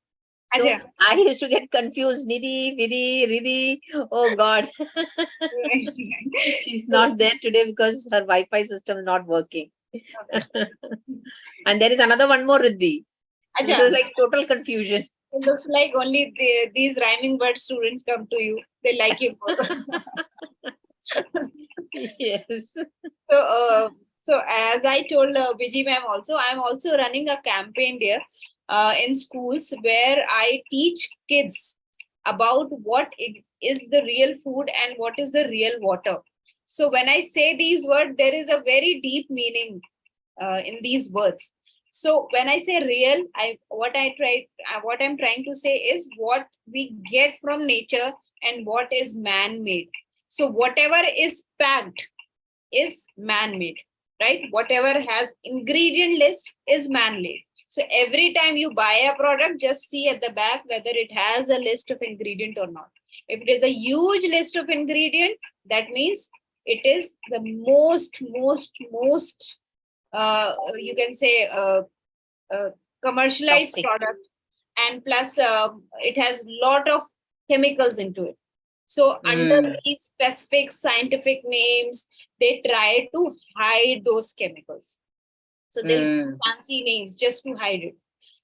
A: So
D: Acha.
A: I used to get confused. Nidhi, Vidhi, Riddhi. Oh God. She's not there today because her Wi-Fi system is not working. And there is another one more Riddhi. So this
D: Acha.
A: is like total confusion.
D: It looks like only these rhyming word students come to you. They like you both.
A: Yes.
D: So as I told Viji ma'am also, I'm also running a campaign there in schools where I teach kids about what is the real food and what is the real water. So when I say these words, there is a very deep meaning in these words. So when I say real, what I'm trying to say is what we get from nature and what is man-made. So whatever is packed is man-made, right? Whatever has ingredient list is man-made. So every time you buy a product, just see at the back whether it has a list of ingredient or not. If it is a huge list of ingredient, that means it is the most you can say commercialized
A: Toxic.
D: product, and plus it has lot of chemicals into it. So under these specific scientific names, they try to hide those chemicals. So they'll use fancy names just to hide it.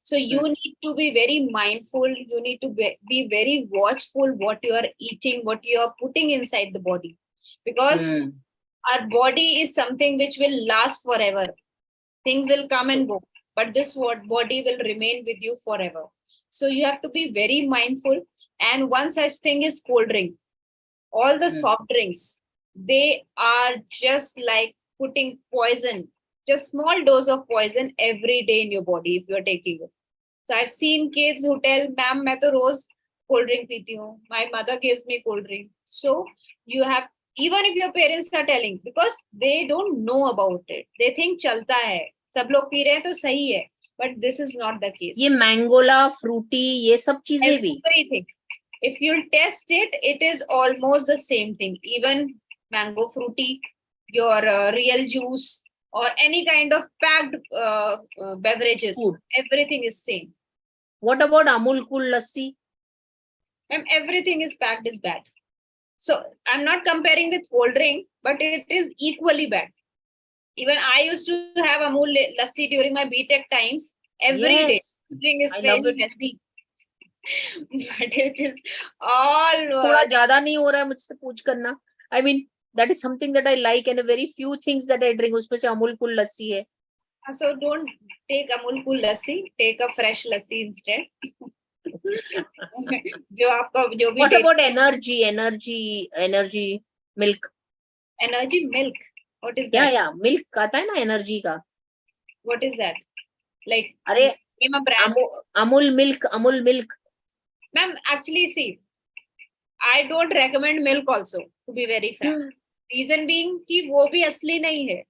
D: So you need to be very mindful. You need to be very watchful what you are eating, what you are putting inside the body, because our body is something which will last forever. Things will come and go, but this body will remain with you forever. So you have to be very mindful. And one such thing is cold drink. All the soft drinks, they are just like putting poison, just small dose of poison every day in your body if you are taking it. So I've seen kids who tell, ma'am, main to roz cold drink peeti hu. My mother gives me cold drink. So you have, even if your parents are telling, because they don't know about it, they think chalta hai, sab log pee rahe hain to sahi hai, but this is not the case.
A: ये मैंगोला Frooti ये सब चीजें भी
D: Everything, if you'll test it, it is almost the same thing. Even mango fruity, your real juice, or any kind of packed beverages,
A: Food.
D: everything is same.
A: What about Amul Cool Lassi?
D: Everything is packed is bad. So I'm not comparing with cold drink, but it is equally bad. Even I used to have Amul Lassi during my BTech times. Every day,
A: Yes.
D: drink is
A: I love
D: very
A: it.
D: healthy. but it is all
A: थोड़ा ज्यादा नहीं हो रहा है मुझसे पूछ करना? I mean, that is something that I like and a very few things that I drink. उसमें से अमूल कूल लस्सी है.
D: so don't take Amul Cool lassi, take a fresh lassi instead. जो आपका जो भी
A: What about energy milk?
D: energy milk, what is
A: Yeah,
D: that?
A: yeah, milk आता है ना energy का.
D: What is that? Like
A: अरे
D: name a brand.
A: Amul milk.
D: Ma'am, actually see, I don't recommend milk also, to be very frank. Reason being कि वो भी असली नहीं है.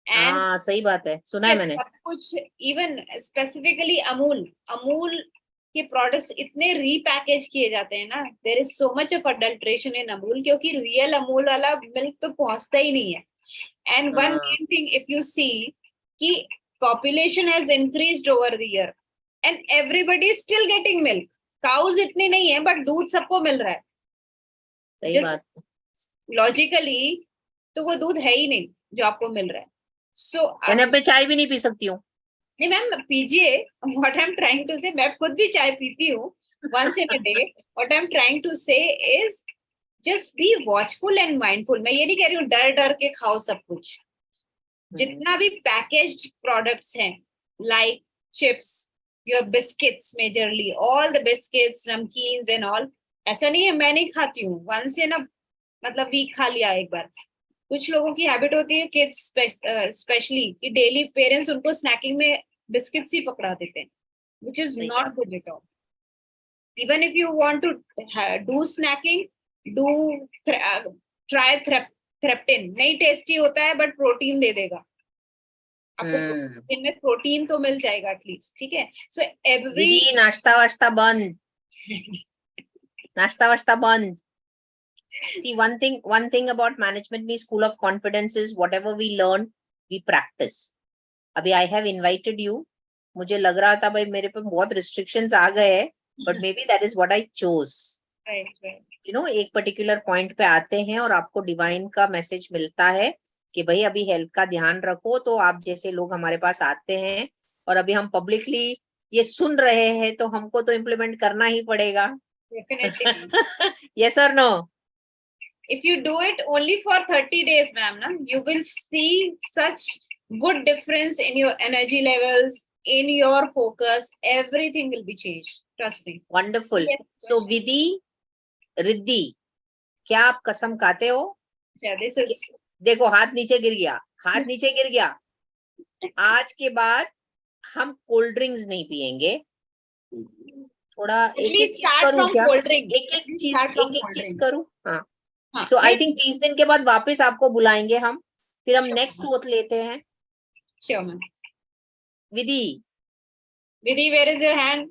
D: And
A: हाँ सही बात है, सुना है
D: yes,
A: मैंने.
D: सब कुछ even specifically अमूल के प्रोडक्ट्स इतने रीपैकेज किए जाते हैं ना. There is so much of adulteration in Amul, क्योंकि रियल अमूल वाला मिल्क तो पहुंचता ही नहीं है. And one main thing, if you see कि population has increased over the year and everybody is still getting milk. Cows इतनी नहीं है but दूध सबको मिल रहा है.
A: सही
D: Just
A: बात.
D: logically तो वो दूध है ही नहीं जो आपको मिल रहा है. So
A: मैंने अपने चाय भी नहीं पी सकती हूँ.
D: नहीं मैम पीजिए. What I'm trying to say, मैं खुद भी चाय पीती हूँ once in a day. What I'm trying to say is just be watchful and mindful. मैं ये नहीं कह रही हूँ डर डर के खाओ सब कुछ. जितना भी पैकेज्ड प्रोडक्ट्स हैं like chips, your biscuits majorly, all the biscuits, namkeens and all, ऐसा नहीं है मैं नहीं खाती हूँ. once in a मतलब वीक खा लिया एक बार. कुछ लोगों की हैबिट होती है किड्स स्पेशली कि डेली पेरेंट्स उनको स्नैकिंग में बिस्किट्स ही पकड़ा देते हैं, which is not good at all. Even if you want to do snacking, do try थ्रेप्टिन. नहीं टेस्टी होता है बट प्रोटीन दे देगा आपको. इनमें प्रोटीन तो मिल जाएगा एटलीस्ट. ठीक है. सो एवरी
A: दीदी नाश्ता वाश्ता बंद. नाश्ता वाश्ता बंद. See, one thing about management me school of confidence is whatever we learn, we practice. अभी I have invited you. मुझे लग रहा था भाई मेरे पे बहुत restrictions आ गए हैं, but maybe that is what I chose.
D: right.
A: You know, एक particular point पे आते हैं और आपको divine का message मिलता है कि भाई अभी health का ध्यान रखो. तो आप जैसे लोग हमारे पास आते हैं और अभी हम publicly ये सुन रहे हैं तो हमको तो implement करना ही पड़ेगा.
D: Definitely.
A: Yes or no?
D: If you do it only for 30 days, ma'am, na, you will see such good difference in your energy levels, in your focus. Everything will be changed. Trust me.
A: Wonderful.
D: Yes,
A: So
D: question.
A: विधि रिद्धि क्या आप कसम खाते हो?
D: Yeah, this is
A: देखो हाथ नीचे गिर गया. हाथ नीचे गिर गया. आज के बाद हम कोल्ड ड्रिंक्स नहीं पिएंगे. थोड़ा
D: at
A: एक
D: least
A: चीज
D: start
A: करूं
D: from
A: क्या?
D: cold drink.
A: एक
D: At least start from cold
A: चीज
D: drink.
A: करूं. हाँ.
D: हाँ,
A: So I
D: नहीं,
A: think 30 दिन के बाद वापस आपको बुलाएंगे हम. फिर हम
D: Sure.
A: नेक्स्ट ओथ लेते हैं.
D: sure, ma'am.
A: Vidhi
D: Vidhi, where is your hand?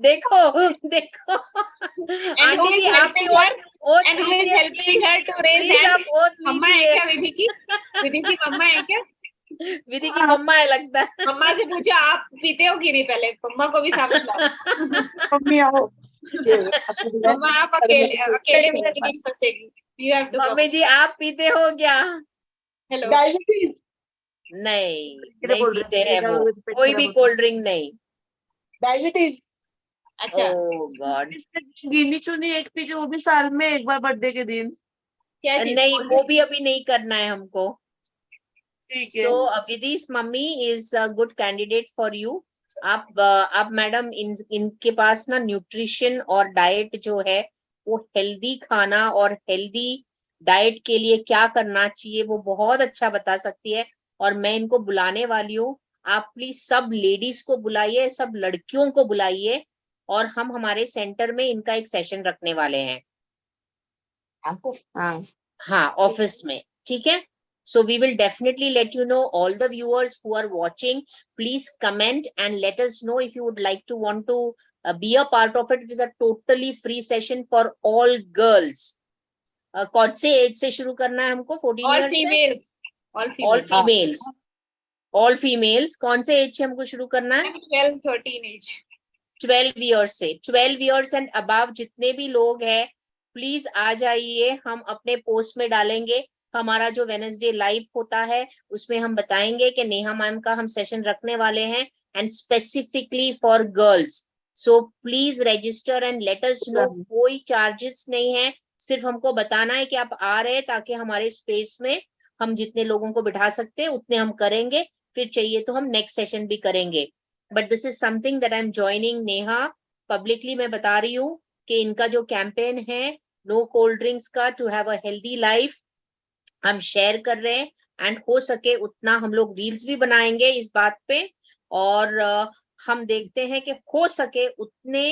A: देखो देखो.
D: And who
A: आंटी
D: is
A: जी आप
D: helping her?
A: oath
D: And who is
A: लीजिए,
D: helping her to raise
A: please
D: hand?
A: आप oath
D: मम्मा है
A: लीजिए.
D: क्या विधि की? विधि की मम्मा है क्या?
A: विधि की मम्मा है लगता है.
D: मम्मा से पूछो आप पीते हो कि नहीं पहले. मम्मा को भी साथ लाओ.
C: मम्मी आओ.
D: मम्मा आप अकेले में नहीं फंसेगी. You have to
A: mummy
D: go.
A: जी आप पीते हो क्या?
D: Hello.
C: डायबिटीज.
A: नहीं
C: बोल रहे
A: पीते
C: हैं,
A: हैं
C: क्या
A: वो.
C: बोल रहे हैं,
A: कोई
C: पेट
A: भी
C: खराब
A: कोल्ड ड्रिंक नहीं.
C: डायबिटीज.
D: अच्छा
A: ओह गॉड.
C: गिनी चुनी एक पी के वो भी साल में एक बार बर्थडे के दिन.
D: क्या चीज?
A: नहीं वो भी अभी नहीं करना है हमको.
C: ठीक है.
A: So Vidhi's mummy is a good candidate for you. आप मैडम इनके पास ना न्यूट्रिशन और डाइट जो है वो हेल्दी खाना और हेल्दी डाइट के लिए क्या करना चाहिए वो बहुत अच्छा बता सकती है. और मैं इनको बुलाने वाली हूँ. आप प्लीज सब लेडीज को बुलाइए, सब लड़कियों को बुलाइए और हम हमारे सेंटर में इनका एक सेशन रखने वाले हैं.
C: हाँ.
A: हाँ ऑफिस में. ठीक है. So we will definitely let you know. All the viewers who are watching, please comment and let us know if you would like to want to be a part of it. It is a totally free session for all girls. कौन से as से शुरू करना है हमको? 14
D: All
A: years से?
D: females. All
A: All
D: females.
A: females. All females. कौन से एज से हमको शुरू करना है?
D: 12, 13 age.
A: 12 years से. 12 years and above जितने भी लोग हैं प्लीज आ जाइए. हम अपने पोस्ट में डालेंगे. हमारा जो वेडनेसडे लाइव होता है उसमें हम बताएंगे कि नेहा मैम का हम सेशन रखने वाले हैं and specifically for girls. So please register and let us know. कोई charges नहीं है, सिर्फ हमको बताना है कि आप आ रहे हैं, ताकि हमारे स्पेस में हम जितने लोगों को बिठा सकते हैं उतने हम करेंगे, फिर चाहिए तो हम नेक्स्ट सेशन भी करेंगे. But this is something that I am joining. Neha, publicly मैं बता रही हूँ कि इनका जो कैंपेन है नो कोल्ड ड्रिंक्स का, to have a healthy life, हम शेयर कर रहे हैं. एंड हो सके उतना हम लोग रील्स भी बनाएंगे इस बात पे, और हम देखते हैं कि हो सके उतने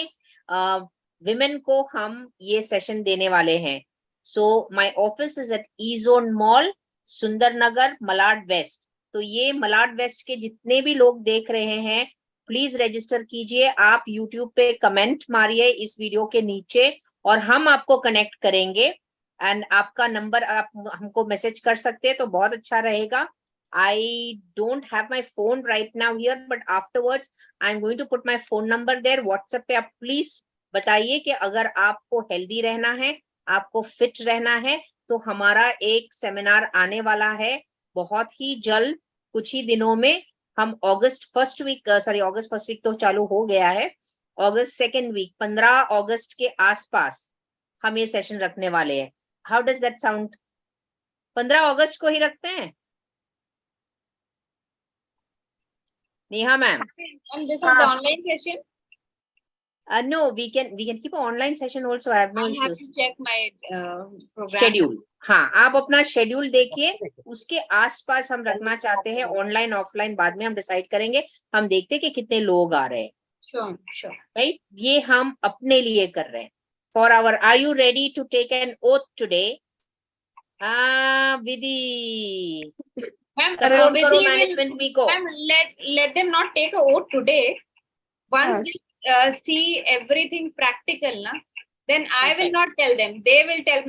A: विमेन को हम ये सेशन देने वाले हैं. So my office is at E zone mall, Sundar Nagar, Malad waste. तो ये मलाड वेस्ट के जितने भी लोग देख रहे हैं, प्लीज रजिस्टर कीजिए. आप यूट्यूब पे कमेंट मारिए इस वीडियो के नीचे, और हम आपको कनेक्ट करेंगे. एंड आपका नंबर आप हमको मैसेज कर सकते हैं तो बहुत अच्छा रहेगा. I don't have my phone right now here, but afterwards I'm going to put my phone number there. WhatsApp पे आप प्लीज बताइए कि अगर आपको हेल्दी रहना है, आपको फिट रहना है, तो हमारा एक सेमिनार आने वाला है बहुत ही जल्द, कुछ ही दिनों में. हम अगस्त फर्स्ट वीक तो चालू हो गया है, अगस्त सेकेंड वीक 15 अगस्त के आसपास हम ये सेशन रखने वाले हैं. How does that sound? 15 अगस्त को ही रखते हैं Neha ma'am?
D: And this is online session.
A: No, we can keep an online session also. I have no
D: I have
A: issues.
D: to check my program.
A: Schedule, हाँ, आप अपना शेड्यूल देखिए, उसके आसपास हम रखना चाहते हैं. ऑनलाइन ऑफलाइन बाद में हम डिसाइड करेंगे. हम देखते हैं कि कितने लोग आ रहे हैं.
D: Sure, sure.
A: राइट, ये हम अपने लिए कर रहे हैं. For our, are you ready to take an oath today? Vidhi,
D: Ma'am,
A: support करो
D: Vidhi will-
A: मैनेजमेंट मी को.
D: Ma'am, let them not take a vote today. Once they see everything practical, na, then I will
A: Okay.
D: not tell them. They will tell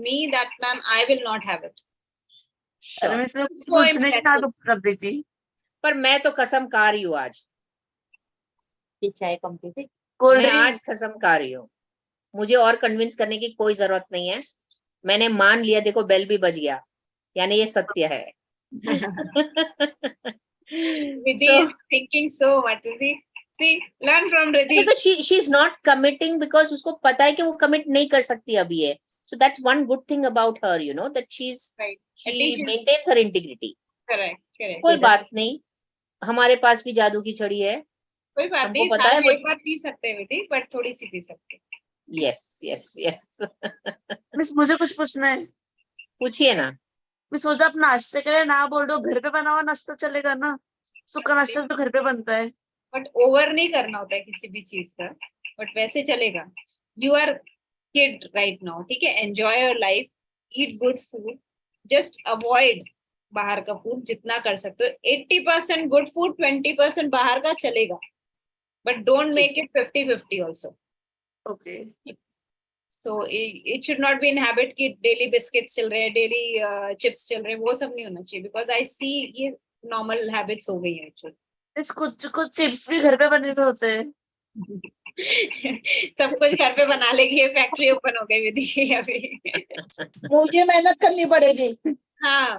D: me that, ma'am, I will not have it.
C: अरे
A: Sure.
C: मैं सिर्फ
D: So
C: पूछने के साथ
D: impressive.
C: कर रही थी.
A: पर मैं तो कसम खा रही हूँ आज,
C: कोल्ड
A: मैं
C: ड्रिंक
A: आज कसम खा रही हूँ. मुझे और कन्विंस करने की कोई जरूरत नहीं है. मैंने मान लिया, देखो बेल भी बज गया, यानी ये सत्य है.
D: Vidhi
A: So,
D: is thinking so much. See, learn from Vidhi.
A: because she is not committing because उसको पता है कि वो commit नहीं कर सकती अभी है. So that's one good thing about her, you know, that
D: Right.
A: she
D: At least she's-
A: maintains her integrity.
D: Correct, correct.
A: कोई बात नहीं, हमारे पास भी जादू की छड़ी है.
D: कोई बात
A: हमको
D: नहीं,
A: पता
D: साल
A: है
D: में
A: वो-
D: एक बार पी सकते हैं विधि, बट थोड़ी सी पी सकते हैं.
A: Yes.
C: मिस मुझे कुछ पूछना है.
A: पूछिए ना.
C: मैं सोचा आप नाश्ते के लिए ना बोल दो, घर पे बना हुआ नाश्ता चलेगा ना? सूखा नाश्ता तो घर पे बनता है.
D: बट ओवर नहीं करना होता है किसी भी चीज का, बट वैसे चलेगा. You are kid right now, ठीक है? Enjoy your life, eat good food, just avoid बाहर का फूड जितना कर सकते हो. 80% गुड फूड, 20% बाहर का चलेगा, but don't make it 50-50 also.
C: Okay.
D: So it should not be in habit कि डेली बिस्किट्स चल रहे हैं, डेली चिप्स चल रहे हैं, वो सब नहीं होना चाहिए. बिकॉज आई सी ये नॉर्मल हैबिट्स हो गई है एक्चुअली.
C: इस कुछ कुछ चिप्स भी घर पे बने हुए होते हैं.
D: सब कुछ घर पे बना लेगी, ये फैक्ट्री ओपन हो गई विधि अभी.
E: मुझे मेहनत करनी पड़ेगी
D: हाँ,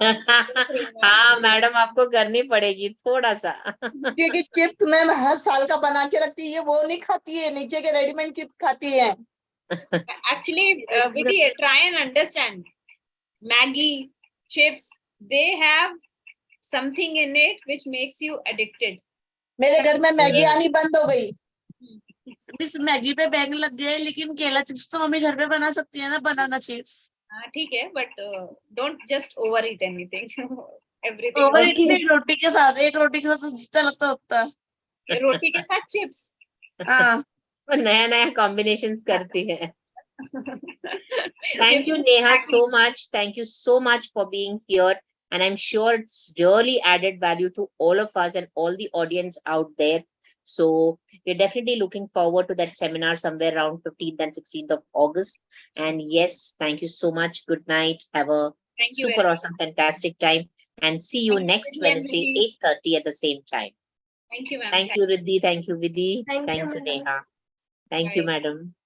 A: हाँ मैडम, आपको करनी पड़ेगी थोड़ा सा.
E: क्योंकि चिप्स मैम हर साल का बना के रखती है, वो नहीं खाती है, नीचे के रेडीमेड चिप्स खाती है.
D: actually Vidhi, try and understand. Maggie, chips, they have something in it which makes you addicted.
E: मेरे घर में मैगी आनी बंद हो गई.
C: मिस मैगी पे बैग लग गया है, लेकिन केला चिप्स तो मम्मी घर पे बना सकती है ना, बनाना चिप्स.
D: हाँ ठीक है, but don't just overeat anything. Everything.
C: Over
A: Okay.
C: Idli रोटी के साथ, एक रोटी के साथ जितना लगता है उतना.
D: रोटी के साथ chips.
C: हाँ.
A: नया नया कॉम्बिनेशंस करती है. Thank you, Neha, so much. Thank you so much for being here. And I'm sure it's really added value to all of us and all the audience out there. So we're definitely looking forward to that seminar somewhere around 15th and 16th of August. And yes, thank you so much. Good night. Have a
D: Thank you.
A: super awesome, fantastic time. And see you
D: Thank you,
A: next
D: Vidhi and
A: Wednesday,
D: Vidhi.
A: 8:30 at the same time.
D: Thank you, ma'am.
A: Thank you, Riddhi. Thank you, Vidhi.
B: Thank you,
A: Thank you,
B: madam.
A: Neha. Thank you,
D: Bye.
A: madam.